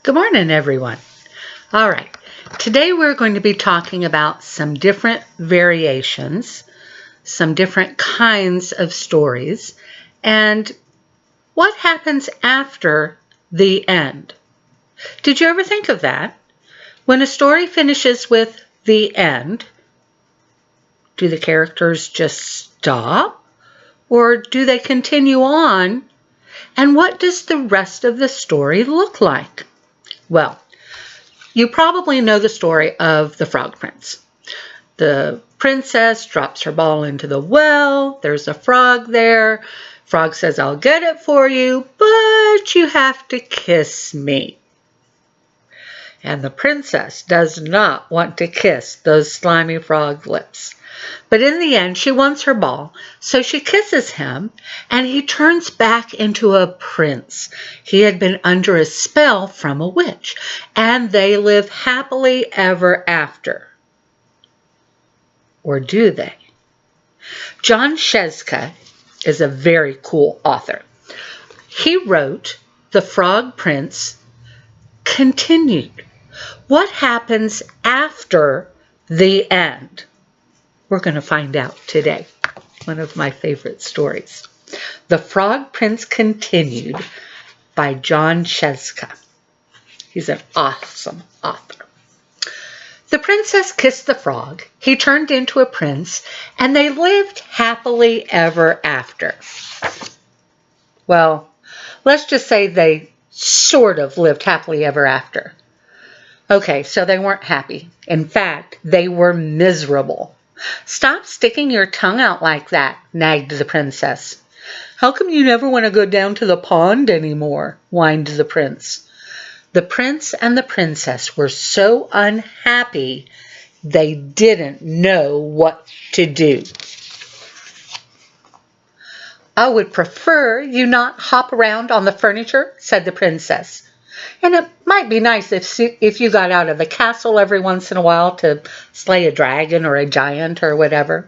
Good morning, everyone. All right, today we're going to be talking about some different variations, some different kinds of stories, and what happens after the end. Did you ever think of that? When a story finishes with the end, do the characters just stop? Or do they continue on? And what does the rest of the story look like? Well, you probably know the story of the Frog Prince. The princess drops her ball into the well. There's a frog there. Frog says, I'll get it for you, but you have to kiss me. And the princess does not want to kiss those slimy frog lips. But in the end, she wants her ball, so she kisses him, and he turns back into a prince. He had been under a spell from a witch, and they live happily ever after. Or do they? Jon Scieszka is a very cool author. He wrote The Frog Prince Continued. What happens after the end? We're going to find out today. One of my favorite stories. The Frog Prince Continued by Jon Scieszka. He's an awesome author. The princess kissed the frog. He turned into a prince, and they lived happily ever after. Well, let's just say they sort of lived happily ever after. Okay, so they weren't happy. In fact, they were miserable. Stop sticking your tongue out like that, nagged the princess. How come you never want to go down to the pond anymore? Whined the prince. The prince and the princess were so unhappy they didn't know what to do. I would prefer you not hop around on the furniture, said the princess. And it might be nice if you got out of the castle every once in a while to slay a dragon or a giant or whatever.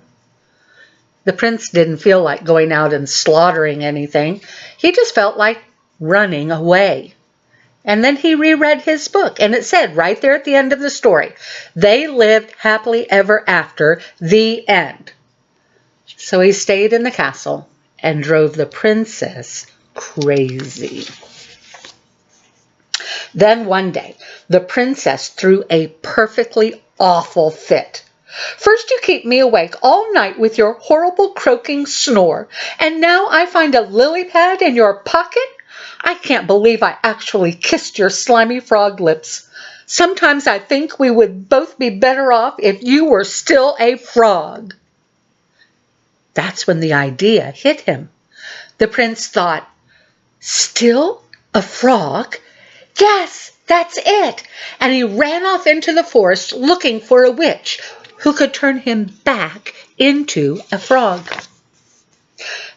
The prince didn't feel like going out and slaughtering anything. He just felt like running away. And then he reread his book, and it said right there at the end of the story, they lived happily ever after, the end. So he stayed in the castle and drove the princess crazy. Then one day, the princess threw a perfectly awful fit. First you keep me awake all night with your horrible croaking snore, and now I find a lily pad in your pocket? I can't believe I actually kissed your slimy frog lips. Sometimes I think we would both be better off if you were still a frog. That's when the idea hit him. The prince thought, still a frog? Yes, that's it. And he ran off into the forest looking for a witch who could turn him back into a frog.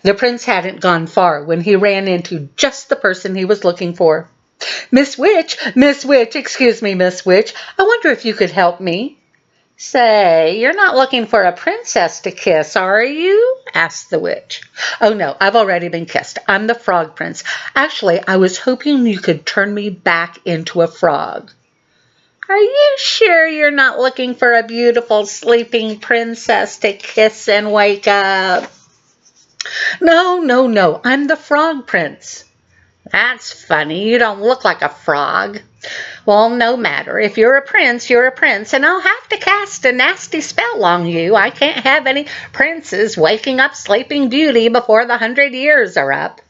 The prince hadn't gone far when he ran into just the person he was looking for. Miss Witch, excuse me, Miss Witch, I wonder if you could help me. Say, you're not looking for a princess to kiss, are you? Asked the witch. Oh no, I've already been kissed. I'm the frog prince. Actually, I was hoping you could turn me back into a frog. Are you sure you're not looking for a beautiful sleeping princess to kiss and wake up? No, I'm the frog prince. That's funny. You don't look like a frog. Well, no matter. If you're a prince, you're a prince, and I'll have to cast a nasty spell on you. I can't have any princes waking up Sleeping Beauty before the 100 years are up.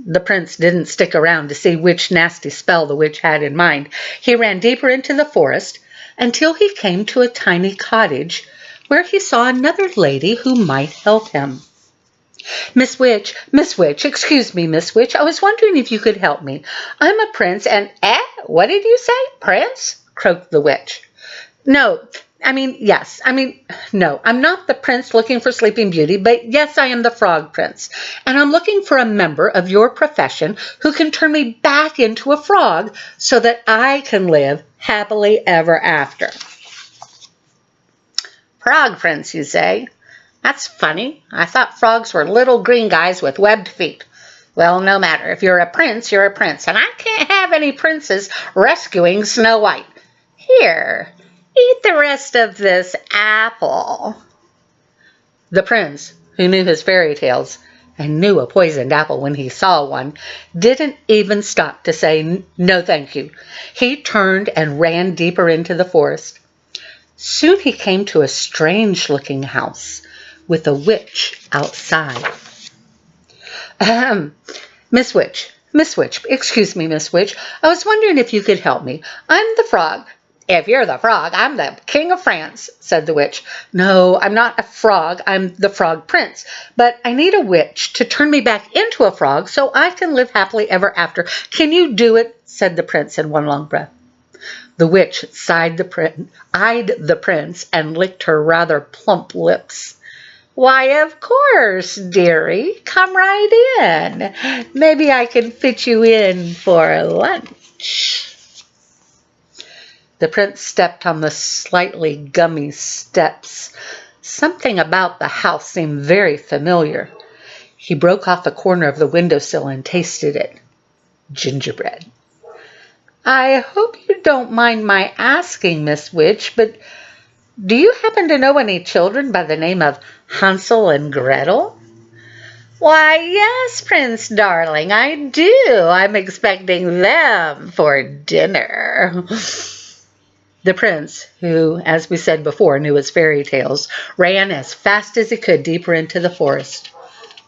The prince didn't stick around to see which nasty spell the witch had in mind. He ran deeper into the forest until he came to a tiny cottage where he saw another lady who might help him. Miss Witch, excuse me, Miss Witch, I was wondering if you could help me. I'm a prince and, what did you say? Prince? Croaked the witch. No, I'm not the prince looking for Sleeping Beauty, but yes, I am the frog prince. And I'm looking for a member of your profession who can turn me back into a frog so that I can live happily ever after. Frog prince, you say? That's funny. I thought frogs were little green guys with webbed feet. Well, no matter. If you're a prince, you're a prince, and I can't have any princes rescuing Snow White. Here, eat the rest of this apple. The prince, who knew his fairy tales and knew a poisoned apple when he saw one, didn't even stop to say no thank you. He turned and ran deeper into the forest. Soon he came to a strange-looking house with a witch outside. Ahem. Miss Witch, excuse me, Miss Witch, I was wondering if you could help me. I'm the frog. If you're the frog, I'm the king of France, said the witch. No, I'm not a frog, I'm the frog prince, but I need a witch to turn me back into a frog so I can live happily ever after. Can you do it? Said the prince in one long breath. The witch eyed the prince and licked her rather plump lips. Why, of course, dearie. Come right in. Maybe I can fit you in for lunch. The prince stepped on the slightly gummy steps. Something about the house seemed very familiar. He broke off a corner of the windowsill and tasted it. Gingerbread. I hope you don't mind my asking, Miss Witch, but do you happen to know any children by the name of Hansel and Gretel? Why, yes, Prince darling, I do. I'm expecting them for dinner. The prince, who, as we said before, knew his fairy tales, ran as fast as he could deeper into the forest.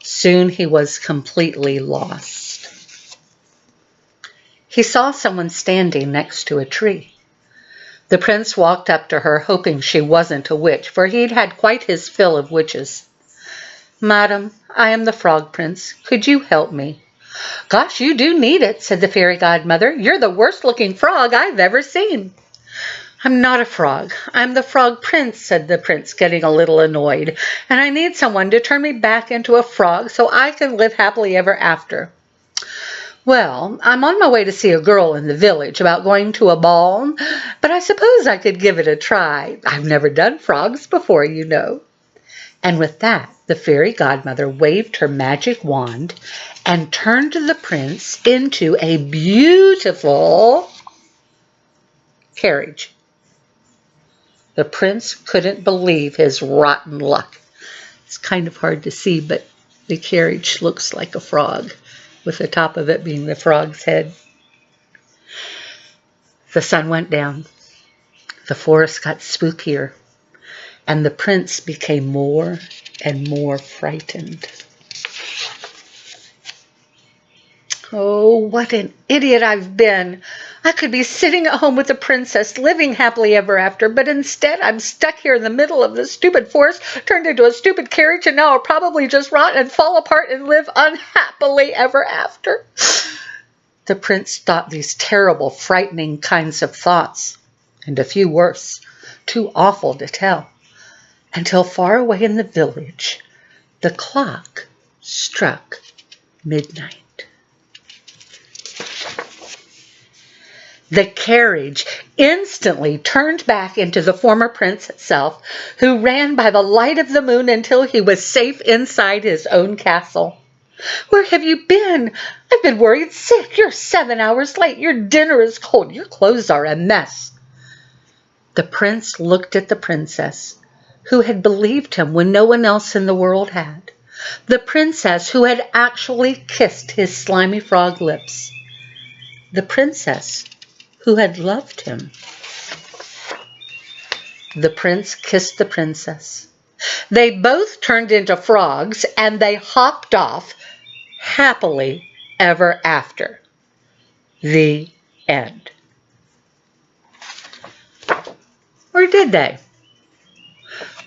Soon he was completely lost. He saw someone standing next to a tree. The prince walked up to her, hoping she wasn't a witch, for he'd had quite his fill of witches. Madam, I am the Frog Prince. Could you help me? Gosh, you do need it, said the fairy godmother. You're the worst-looking frog I've ever seen. I'm not a frog. I'm the Frog Prince, said the prince, getting a little annoyed, and I need someone to turn me back into a frog so I can live happily ever after. Well, I'm on my way to see a girl in the village about going to a ball, but I suppose I could give it a try. I've never done frogs before, you know. And with that, the fairy godmother waved her magic wand and turned the prince into a beautiful carriage. The prince couldn't believe his rotten luck. It's kind of hard to see, but the carriage looks like a frog, with the top of it being the frog's head. The sun went down. The forest got spookier, and the prince became more and more frightened. Oh, what an idiot I've been. I could be sitting at home with the princess, living happily ever after, but instead I'm stuck here in the middle of the stupid forest, turned into a stupid carriage, and now I'll probably just rot and fall apart and live unhappily ever after. The prince thought these terrible, frightening kinds of thoughts, and a few worse, too awful to tell, until far away in the village, the clock struck midnight. The carriage instantly turned back into the former prince itself, who ran by the light of the moon until he was safe inside his own castle. Where have you been? I've been worried sick. You're 7 hours late. Your dinner is cold. Your clothes are a mess. The prince looked at the princess, who had believed him when no one else in the world had. The princess who had actually kissed his slimy frog lips. The princess who had loved him. The prince kissed the princess. They both turned into frogs, and they hopped off happily ever after. The end. Or did they?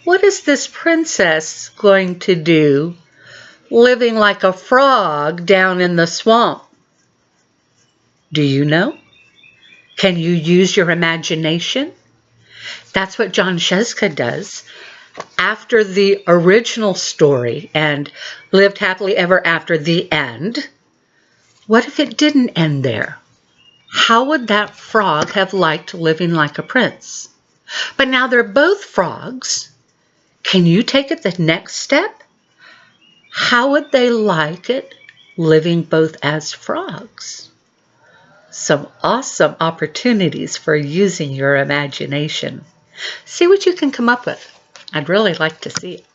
What is this princess going to do living like a frog down in the swamp? Do you know? Can you use your imagination? That's what Jon Scieszka does. After the original story and lived happily ever after the end, what if it didn't end there? How would that frog have liked living like a prince? But now they're both frogs. Can you take it the next step? How would they like it living both as frogs. Some awesome opportunities for using your imagination. See what you can come up with. I'd really like to see it.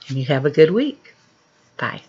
And you have a good week. Bye.